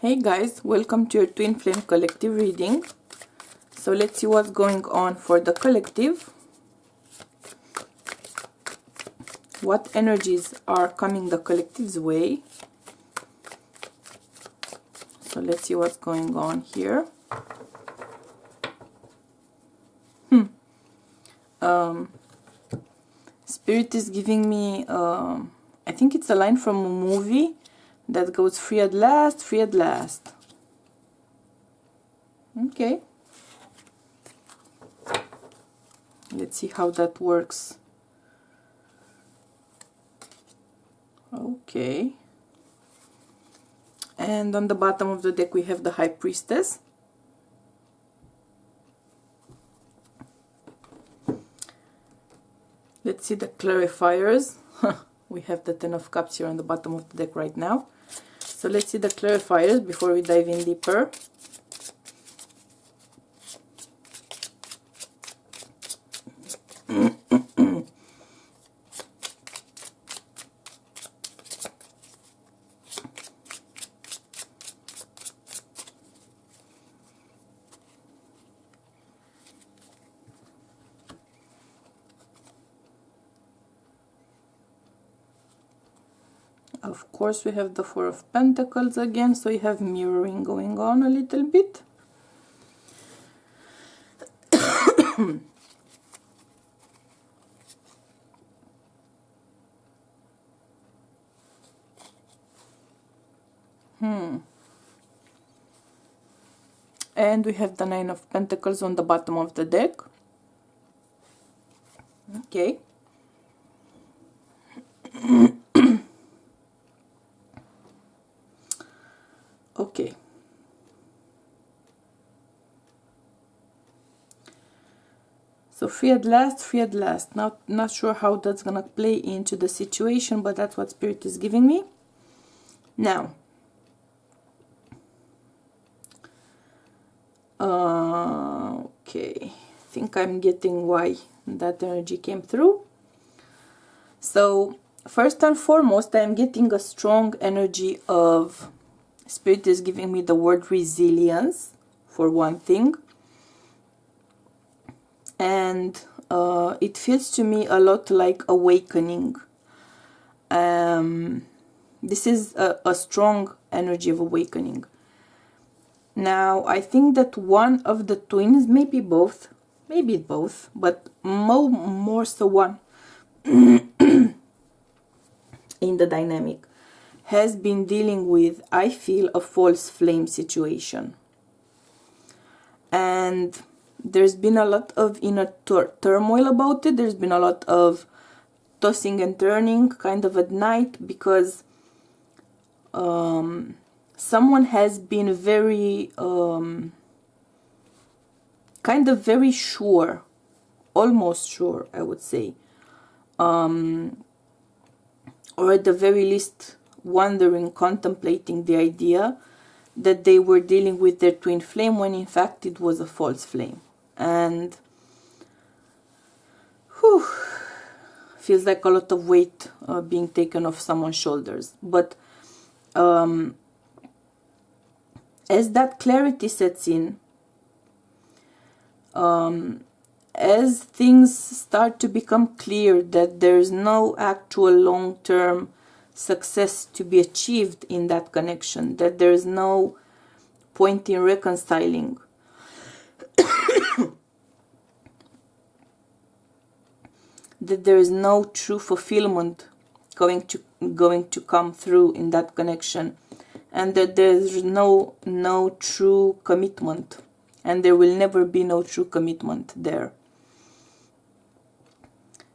Hey guys, welcome to your Twin Flame collective reading. So let's see what's going on for the collective. What energies are coming the collective's way? So let's see what's going on here. Spirit is giving me, I think it's a line from a movie that goes free at last, free at last. Okay. Let's see how that works. Okay. And on the bottom of the deck we have the High Priestess. Let's see the clarifiers. We have the Ten of Cups here on the bottom of the deck right now. So let's see the clarifiers before we dive in deeper. Of course, we have the Four of Pentacles again, so you have mirroring going on a little bit. And we have the Nine of Pentacles on the bottom of the deck. Okay. Okay. So free at last, free at last. Not sure how that's gonna play into the situation, but that's what Spirit is giving me. Now, okay, I think I'm getting why that energy came through. So first and foremost, I'm getting a strong energy of Spirit is giving me the word resilience for one thing, and it feels to me a lot like awakening. This is a strong energy of awakening. Now I think that one of the twins, maybe both, but more so one in the dynamic, has been dealing with, I feel, a false flame situation. And there's been a lot of inner turmoil about it. There's been a lot of tossing and turning kind of at night, because someone has been very, kind of very sure, almost sure, I would say, or at the very least wondering, contemplating the idea that they were dealing with their twin flame, when in fact it was a false flame. And whew, feels like a lot of weight being taken off someone's shoulders. But as that clarity sets in, as things start to become clear that there's no actual long-term success to be achieved in that connection, that there is no point in reconciling, that there is no true fulfillment going to come through in that connection, and that there's no true commitment, and there will never be no true commitment there.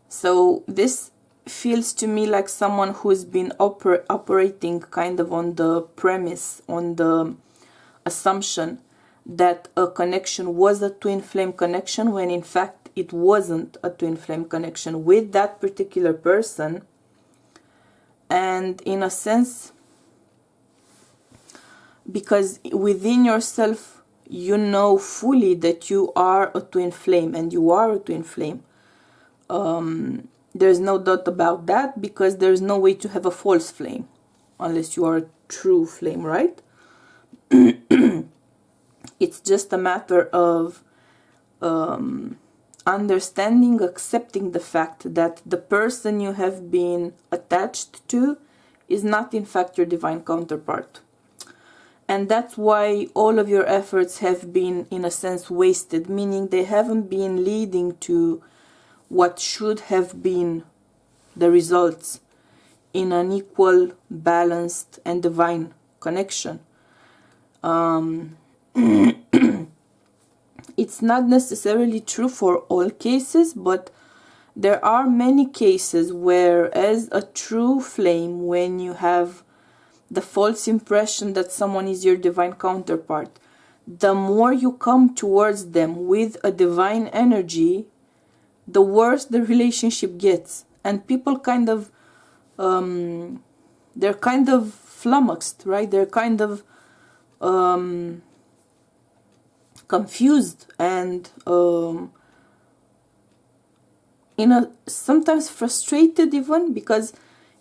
So this feels to me like someone who's been operating kind of on the premise, on the assumption that a connection was a twin flame connection, when in fact it wasn't a twin flame connection with that particular person. And in a sense, because within yourself you know fully that you are a twin flame, and you are a twin flame. There's no doubt about that, because there's no way to have a false flame unless you are a true flame, right? It's just a matter of understanding, accepting the fact that the person you have been attached to is not in fact your divine counterpart. And that's why all of your efforts have been, in a sense, wasted, meaning they haven't been leading to what should have been the results in an equal, balanced, and divine connection. It's not necessarily true for all cases, but there are many cases where, as a true flame, when you have the false impression that someone is your divine counterpart, the more you come towards them with a divine energy, the worse the relationship gets. And people kind of, they're kind of flummoxed, right? They're kind of confused and sometimes frustrated even, because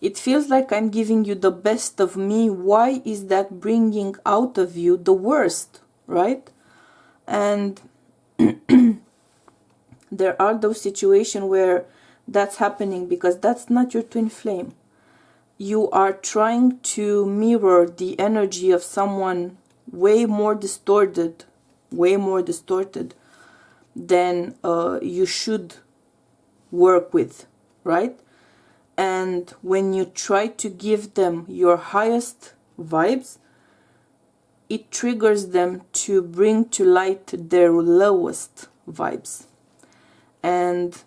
it feels like I'm giving you the best of me. Why is that bringing out of you the worst, right? And there are those situations where that's happening because that's not your twin flame. You are trying to mirror the energy of someone way more distorted than you should work with, right? And when you try to give them your highest vibes, it triggers them to bring to light their lowest vibes. And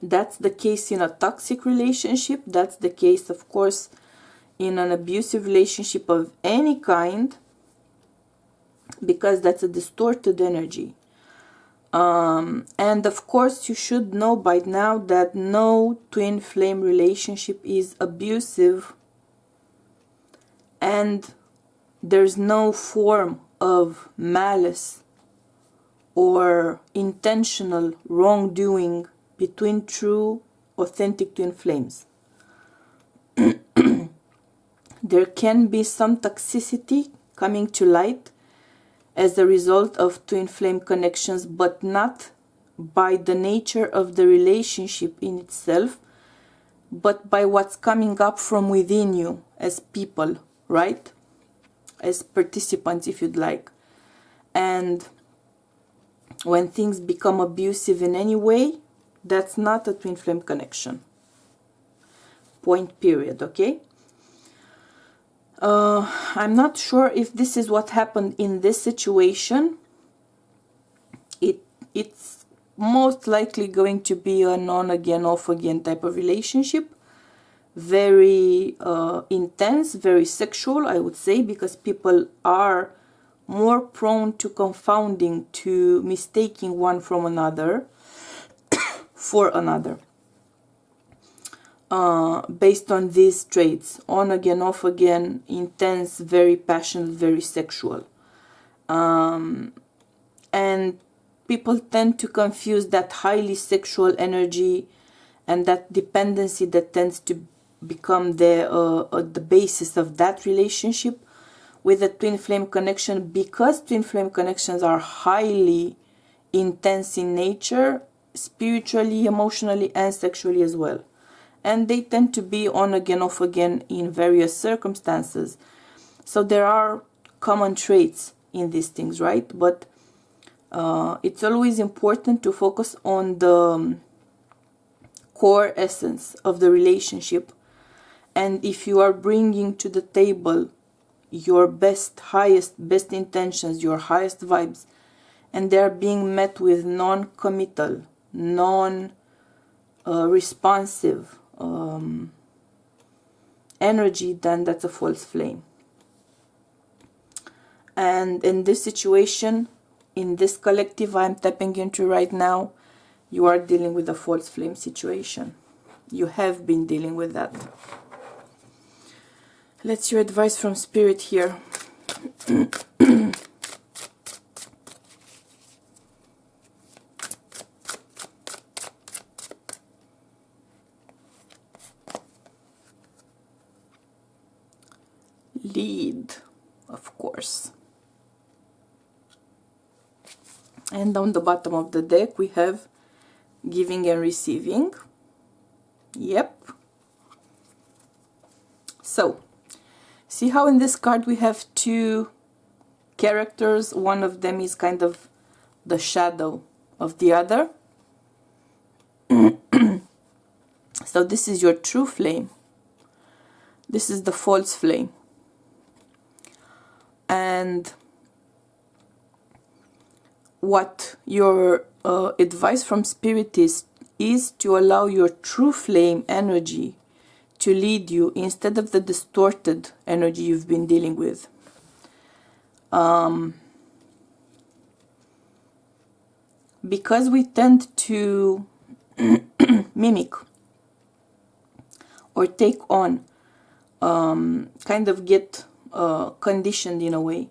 that's the case in a toxic relationship. That's the case, of course, in an abusive relationship of any kind, because that's a distorted energy. And of course, you should know by now that no twin flame relationship is abusive, and there's no form of malice or intentional wrongdoing between true, authentic twin flames. There can be some toxicity coming to light as a result of twin flame connections, but not by the nature of the relationship in itself, but by what's coming up from within you as people, right? As participants, if you'd like. And when things become abusive in any way, that's not a twin flame connection. Point, period, okay? I'm not sure if this is what happened in this situation. It's most likely going to be a on-again, off-again type of relationship. Very intense, very sexual, I would say, because people are more prone to confounding, to mistaking one from another for another. Based on these traits: on again, off again, intense, very passionate, very sexual. And people tend to confuse that highly sexual energy and that dependency that tends to become the basis of that relationship with a twin flame connection, because twin flame connections are highly intense in nature, spiritually, emotionally, and sexually as well. And they tend to be on again, off again in various circumstances. So there are common traits in these things, right? But it's always important to focus on the core essence of the relationship. And if you are bringing to the table your best, highest, best intentions, your highest vibes, and they're being met with non-committal, non-responsive energy, then that's a false flame. And in this situation, in this collective I'm tapping into right now, you are dealing with a false flame situation. You have been dealing with that. Let's hear advice from Spirit here. Lead. of course. And on the bottom of the deck we have giving and receiving. Yep. So, see how in this card we have two characters. One of them is kind of the shadow of the other. So this is your true flame. This is the false flame. And what your advice from Spirit is to allow your true flame energy to lead you instead of the distorted energy you've been dealing with. Because we tend to mimic or take on, kind of get conditioned in a way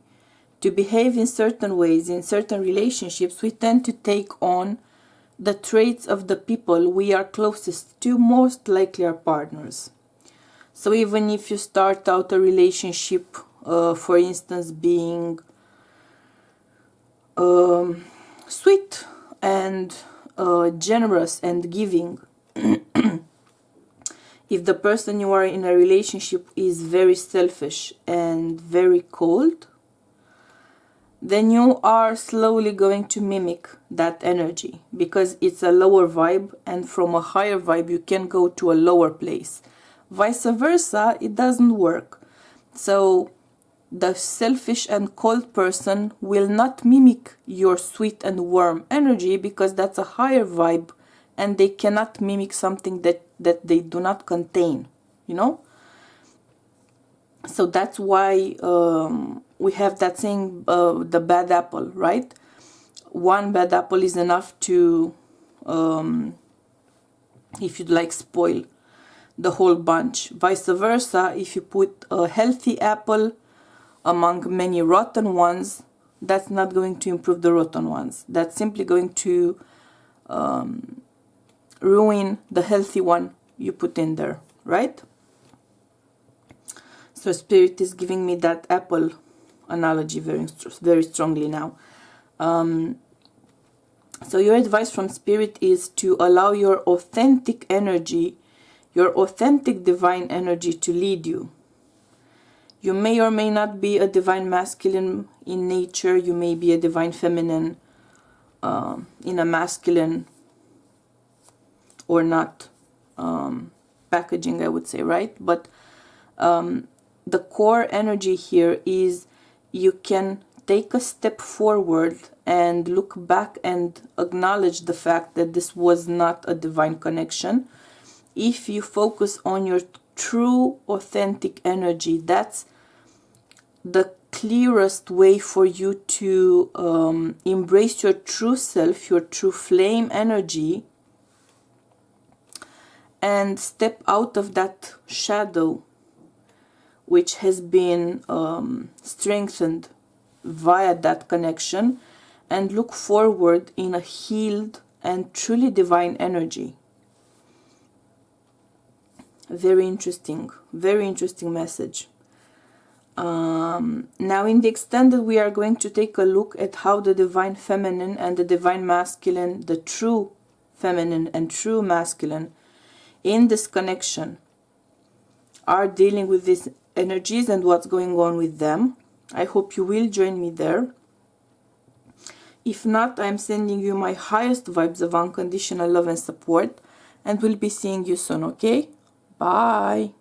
to behave in certain ways in certain relationships, we tend to take on the traits of the people we are closest to, most likely our partners. So even if you start out a relationship, for instance, being sweet and generous and giving, if the person you are in a relationship is very selfish and very cold, then you are slowly going to mimic that energy, because it's a lower vibe, and from a higher vibe you can go to a lower place. Vice versa, it doesn't work. So the selfish and cold person will not mimic your sweet and warm energy, because that's a higher vibe and they cannot mimic something that they do not contain, you know? So that's why we have that saying, the bad apple, right? One bad apple is enough to, if you'd like, spoil the whole bunch. Vice versa, if you put a healthy apple among many rotten ones, that's not going to improve the rotten ones. That's simply going to ruin the healthy one you put in there, right? So Spirit is giving me that apple analogy very strongly now. So your advice from Spirit is to allow your authentic energy, your authentic divine energy to lead you. You may or may not be a divine masculine in nature. You may be a divine feminine in a masculine or not packaging, I would say, right? But the core energy here is you can take a step forward and look back and acknowledge the fact that this was not a divine connection. If you focus on your true authentic energy, that's the clearest way for you to embrace your true self, your true flame energy, and step out of that shadow which has been strengthened via that connection, and look forward in a healed and truly divine energy. Very interesting message. Now in the extended, we are going to take a look at how the divine feminine and the divine masculine, the true feminine and true masculine in this connection are dealing with these energies and what's going on with them. I hope you will join me there. If not, I'm sending you my highest vibes of unconditional love and support, and we'll be seeing you soon, okay? Bye!